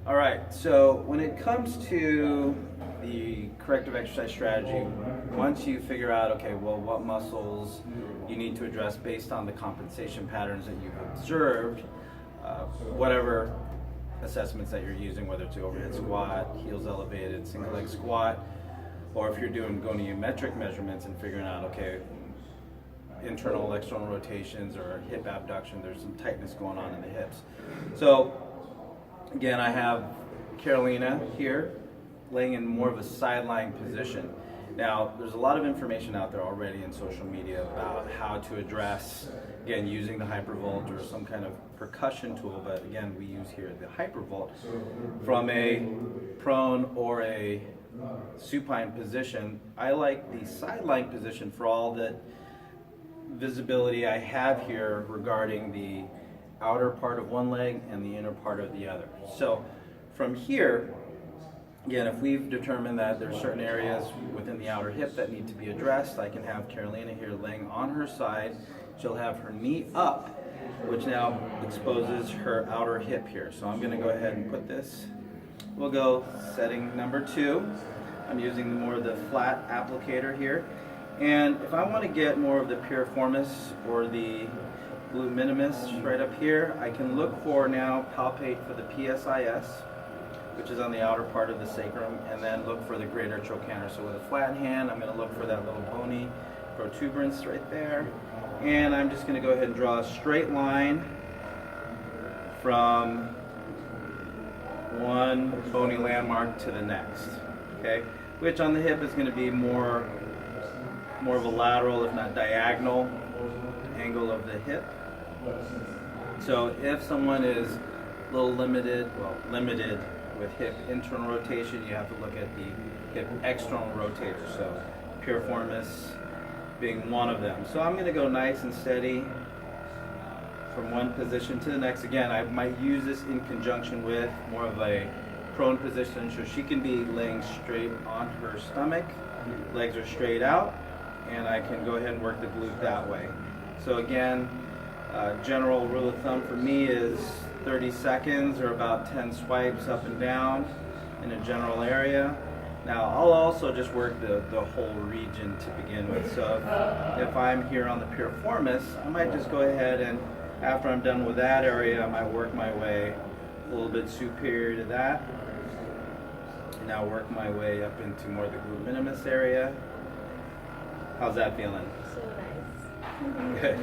All right, so when it comes to the corrective exercise strategy, once you figure out, okay, well, what muscles you need to address based on the compensation patterns that you've observed, whatever assessments that you're using, whether it's overhead squat, heels elevated, single leg squat, or if you're doing goniometric measurements and figuring out, okay, internal, external rotations or hip abduction, there's some tightness going on in the hips. So again, I have Carolina here laying in more of a sideline position. Now, there's a lot of information out there already in social media about how to address, again, using the Hypervolt or some kind of percussion tool, but again, we use here the Hypervolt from a prone or a supine position. I like the sideline position for all the visibility I have here regarding the outer part of one leg and the inner part of the other. So from here, again, if we've determined that there's certain areas within the outer hip that need to be addressed, I can have Carolina here laying on her side. She'll have her knee up, which now exposes her outer hip here. So I'm going to go ahead and put this. We'll go setting number 2. I'm using more of the flat applicator here. And if I want to get more of the piriformis or the glute minimus right up here, I can look for now, palpate for the PSIS, which is on the outer part of the sacrum, and then look for the greater trochanter. So with a flat hand, I'm going to look for that little bony protuberance right there. And I'm just going to go ahead and draw a straight line from one bony landmark to the next, okay? Which on the hip is going to be more of a lateral, if not diagonal, angle of the hip. So if someone is a little limited with hip internal rotation, you have to look at the hip external rotator. So piriformis being one of them. So I'm going to go nice and steady from one position to the next. Again, I might use this in conjunction with more of a prone position, so she can be laying straight on her stomach, legs are straight out, and I can go ahead and work the glute that way. So again, general rule of thumb for me is 30 seconds or about 10 swipes up and down in a general area. Now I'll also just work the whole region to begin with. So if I'm here on the piriformis, I might just go ahead and after I'm done with that area, I might work my way a little bit superior to that. Now work my way up into more of the glute minimus area. How's that feeling? So nice. Good.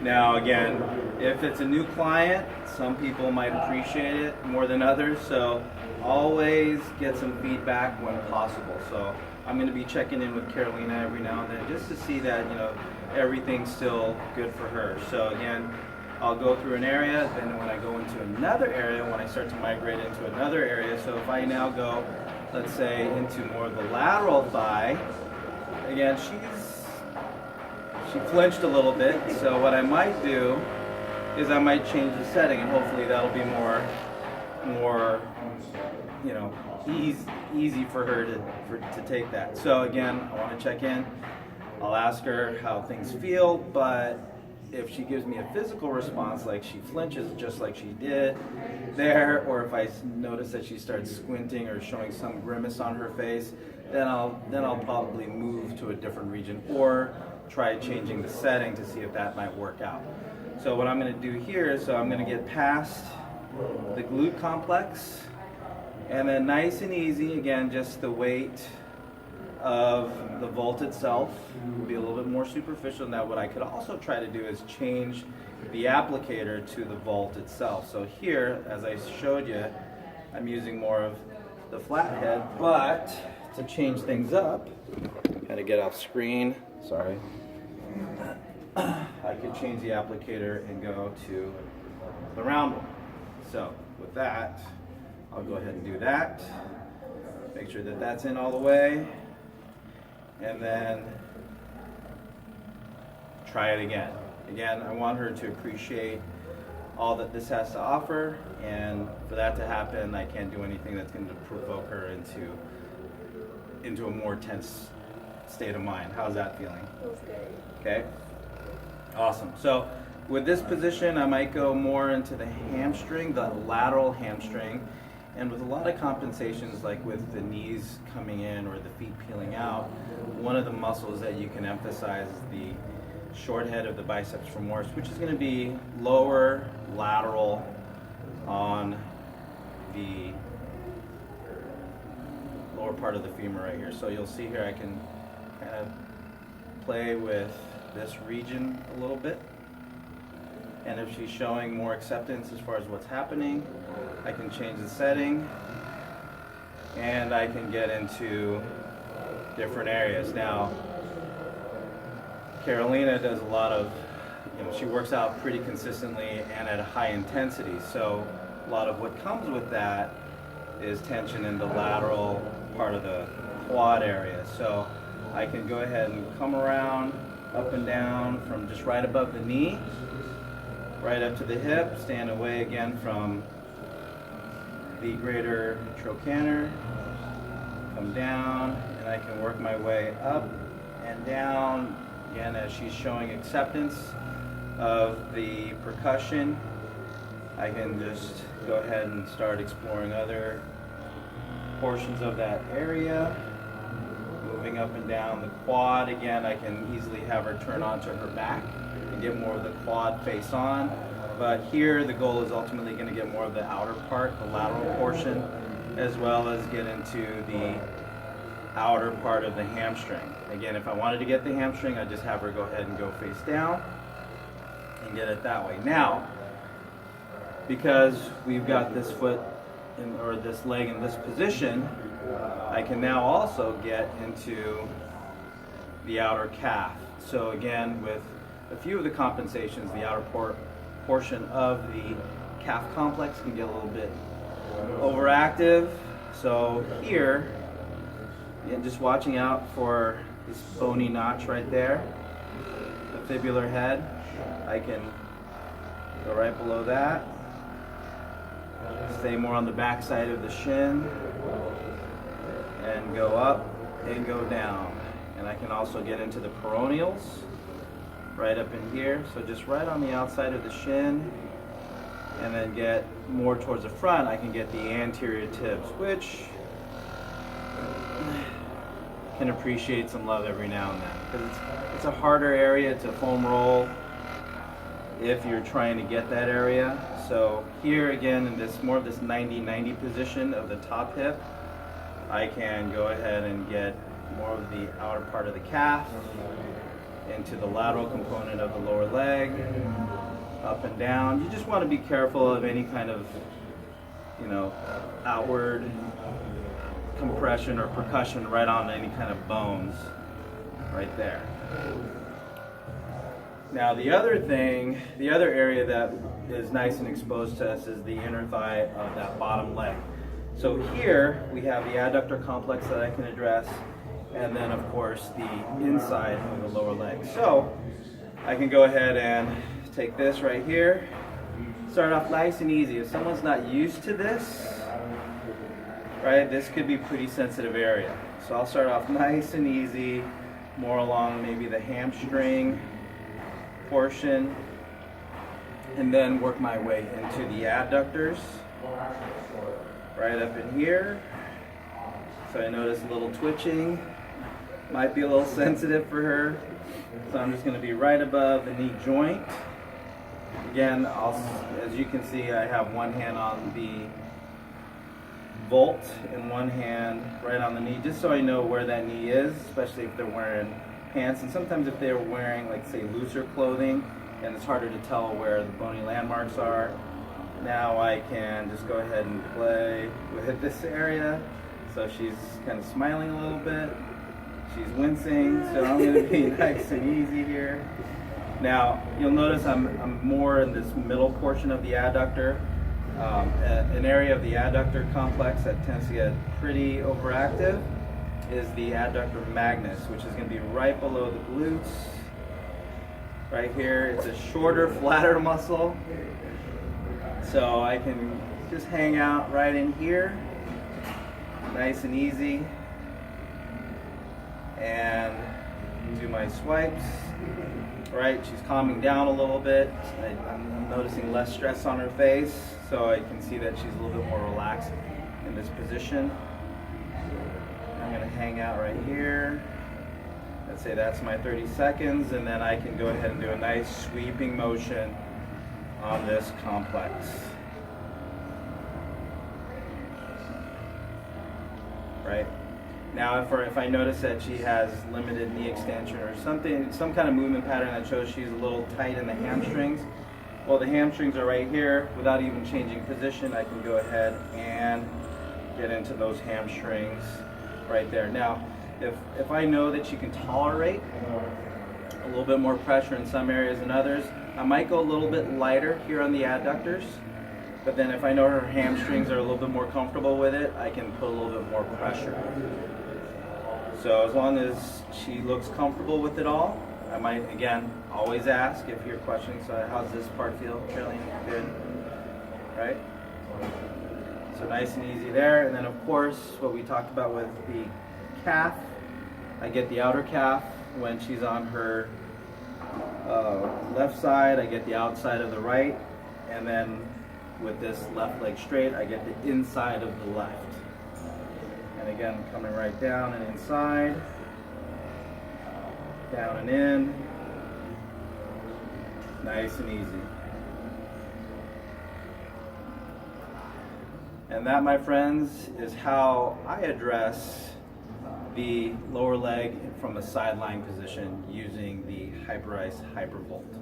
Now again, if it's a new client, some people might appreciate it more than others, so always get some feedback when possible. So I'm going to be checking in with Carolina every now and then just to see that, you know, everything's still good for her. So again, I'll go through an area, then when I go into another area, when I start to migrate into another area, so if I now go, let's say, into more of the lateral thigh, again, she flinched a little bit, so what I might do is I might change the setting, and hopefully that'll be more, you know, easy for her to take that. So again, I want to check in. I'll ask her how things feel, but if she gives me a physical response, like she flinches just like she did there, or if I notice that she starts squinting or showing some grimace on her face, then I'll probably move to a different region or try changing the setting to see if that might work out. So what I'm going to do here is, so I'm going to get past the glute complex, and then nice and easy, again, just the weight of the vault itself will be a little bit more superficial. Now what I could also try to do is change the applicator to the vault itself. So here, as I showed you, I'm using more of the flat head, but to change things up, had to get off screen, sorry. I could change the applicator and go to the round one. So with that, I'll go ahead and do that. Make sure that that's in all the way. And then try it again. Again, I want her to appreciate all that this has to offer, and for that to happen, I can't do anything that's going to provoke her into a more tense state of mind. How's that feeling? Feels good. Okay, awesome. So with this position, I might go more into the hamstring, the lateral hamstring, And with a lot of compensations, like with the knees coming in or the feet peeling out, one of the muscles that you can emphasize is the short head of the biceps femoris, which is going to be lower lateral on the lower part of the femur right here. So you'll see here I can kind of play with this region a little bit. And if she's showing more acceptance as far as what's happening, I can change the setting and I can get into different areas. Now, Carolina does a lot of, she works out pretty consistently and at a high intensity. So a lot of what comes with that is tension in the lateral part of the quad area. So I can go ahead and come around, up and down from just right above the knee, right up to the hip, stand away again from the greater trochanter, come down, and I can work my way up and down, again as she's showing acceptance of the percussion. I can just go ahead and start exploring other portions of that area, moving up and down the quad. Again, I can easily have her turn onto her back and get more of the quad face on. But here the goal is ultimately going to get more of the outer part, the lateral portion, as well as get into the outer part of the hamstring. Again, if I wanted to get the hamstring, I'd just have her go ahead and go face down and get it that way. Now, because we've got this foot or this leg in this position, I can now also get into the outer calf. So again, with a few of the compensations, the outer portion of the calf complex can get a little bit overactive. So here, again, just watching out for this bony notch right there, the fibular head. I can go right below that. Stay more on the back side of the shin and go up and go down. And I can also get into the peroneals right up in here. So just right on the outside of the shin, and then get more towards the front. I can get the anterior tips, which can appreciate some love every now and then, because it's a harder area to foam roll if you're trying to get that area. So here again, in this more of this 90-90 position of the top hip, I can go ahead and get more of the outer part of the calf into the lateral component of the lower leg, up and down. You just want to be careful of any kind of, outward compression or percussion right on any kind of bones right there. Now the other area that is nice and exposed to us is the inner thigh of that bottom leg. So here we have the adductor complex that I can address, and then of course the inside of the lower leg. So I can go ahead and take this right here, start off nice and easy. If someone's not used to this, right, this could be a pretty sensitive area. So I'll start off nice and easy, more along maybe the hamstring portion, and then work my way into the adductors right up in here. So I notice a little twitching, might be a little sensitive for her. So I'm just going to be right above the knee joint. Again, as you can see, I have one hand on the volt and one hand right on the knee, just so I know where that knee is, especially if they're wearing pants. And sometimes if they're wearing, like, say, looser clothing, and it's harder to tell where the bony landmarks are. Now I can just go ahead and play with this area. So she's kind of smiling a little bit. She's wincing, so I'm going to be nice and easy here. Now you'll notice I'm more in this middle portion of the adductor. An area of the adductor complex that tends to get pretty overactive is the adductor magnus, which is going to be right below the glutes. Right here, it's a shorter, flatter muscle. So I can just hang out right in here, nice and easy, and do my swipes. Right, she's calming down a little bit. I'm noticing less stress on her face, so I can see that she's a little bit more relaxed this position. I'm going to hang out right here. Let's say that's my 30 seconds, and then I can go ahead and do a nice sweeping motion on this complex. Right? Now if I notice that she has limited knee extension or something, some kind of movement pattern that shows she's a little tight in the hamstrings, well, the hamstrings are right here. Without even changing position, I can go ahead and get into those hamstrings right there. Now, if I know that she can tolerate a little bit more pressure in some areas than others, I might go a little bit lighter here on the adductors. But then if I know her hamstrings are a little bit more comfortable with it, I can put a little bit more pressure. So as long as she looks comfortable with it all, I might, again, always ask if you're questioning, so how's this part feel, Caroline? Good, right? So nice and easy there. And then of course, what we talked about with the calf, I get the outer calf when she's on her left side, I get the outside of the right, and then with this left leg straight, I get the inside of the left. And again, coming right down and inside, down and in, nice and easy. And that, my friends, is how I address the lower leg from a sideline position using the Hyperice Hypervolt.